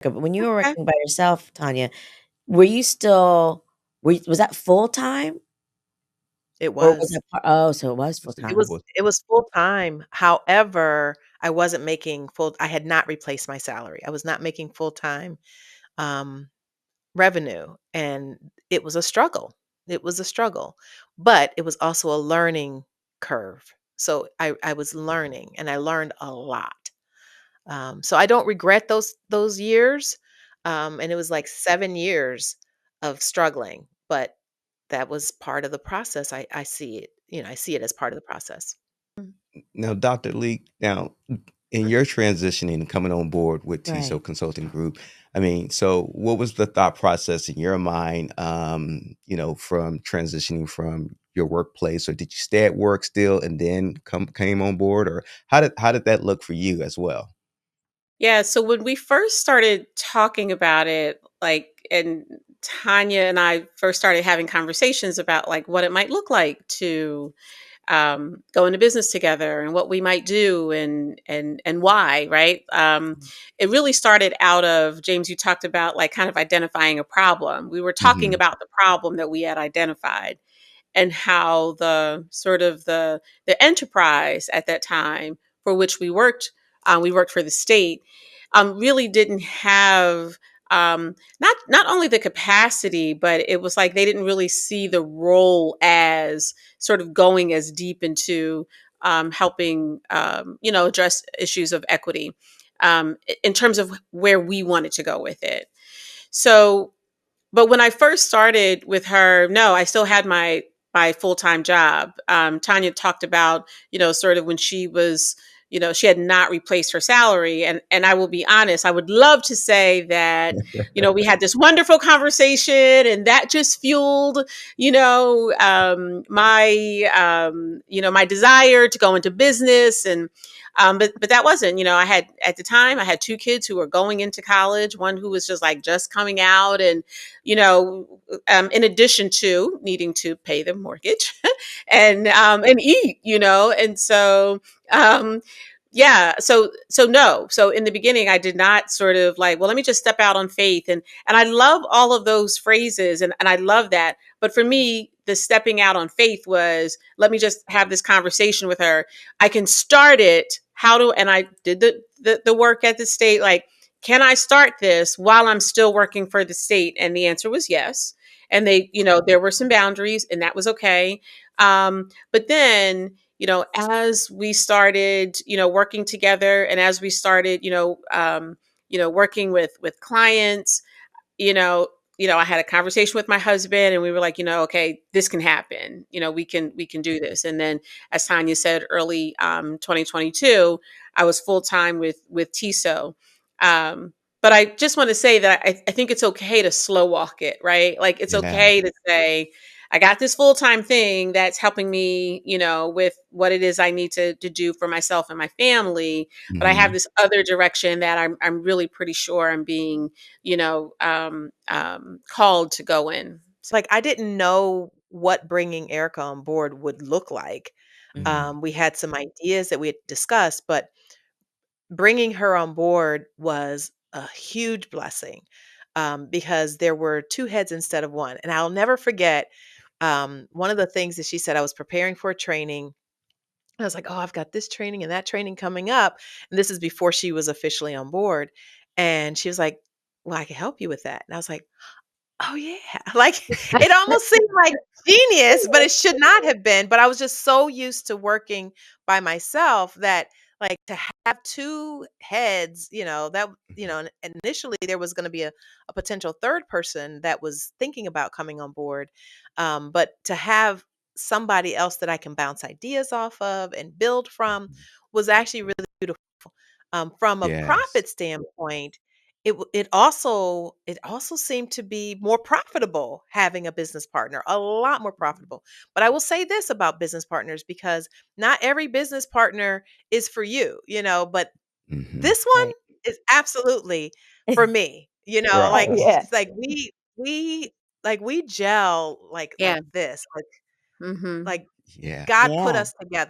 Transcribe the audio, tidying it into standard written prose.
When you were Okay. working by yourself, Tonya, were you still was that full time It or was was. that oh, so it was full It time. was it was full-time. However, I wasn't making full I had not replaced my salary. I was not making full-time, um, revenue, and it was a struggle. It was a struggle, but it was also a learning curve. So I was learning, and I learned a lot. So I don't regret those years, and it was like 7 years of struggling, but that was part of the process. I see it, I see it as part of the process. Mm. Now, Dr. Leak, now in your transitioning and coming on board with TISO Right. Consulting Group, I mean, so what was the thought process in your mind, from transitioning from your workplace, or did you stay at work still and then came on board, or how did that look for you as well? Yeah, so when we first started talking about it, and Tanya and I first started having conversations about like what it might look like to go into business together and what we might do and why, right? It really started out of James. You talked about like kind of identifying a problem. We were talking Hmm. about the problem that we had identified and how the sort of the enterprise at that time for which we worked for the state, really didn't have not only the capacity, but it was like they didn't really see the role as sort of going as deep into helping address issues of equity in terms of where we wanted to go with it. So but when I first started with her, no, I still had my full time job. Tanya talked about, sort of when she was, she had not replaced her salary, and I will be honest, I would love to say that, we had this wonderful conversation, and that just fueled, my desire to go into business and. But that wasn't, I had at the time I had two kids who were going into college, one who was just coming out, and in addition to needing to pay the mortgage and eat, and so um, yeah, so no, so in the beginning, I did not sort of like, well, let me just step out on faith, and I love all of those phrases, and I love that, but for me, the stepping out on faith was let me just have this conversation with her. I can start it. And I did the work at the state, like can I start this while I'm still working for the state? And the answer was yes. And there were some boundaries, and that was okay. But then, as we started, working together, and as we started, working with clients, you know, I had a conversation with my husband, and we were like, okay, this can happen. We can do this. And then, as Tanya said, early 2022, I was full time with TISO. But I just want to say that I think it's okay to slow walk it, right? Like it's Yeah. okay to say, I got this full time thing that's helping me, with what it is I need to do for myself and my family. But I have Hmm. this other direction that I'm really pretty sure I'm being called to go in. Like I didn't know what bringing Erica on board would look like. Mhm. We had some ideas that we had discussed, but bringing her on board was a huge blessing because there were two heads instead of one. And I'll never forget one of the things that she said. I was preparing for a training. I was like, oh, I've got this training and that training coming up. And this is before she was officially on board. And she was like, well, I can help you with that. And I was like, oh, yeah. Like it almost seemed like genius, but it should not have been. But I was just so used to working by myself that like to have two heads, and initially there was going to be a potential third person that was thinking about coming on board. But to have somebody else that I can bounce ideas off of and build from was actually really beautiful. From a Yes. profit standpoint, it also seemed to be more profitable having a business partner, a lot more profitable. But I will say this about business partners because not every business partner is for you, but Hmm. this one Right. is absolutely for me. Like Right. Yeah. it's like we gel like Yeah. this, like Mhm. like Yeah. God put Yeah. us together.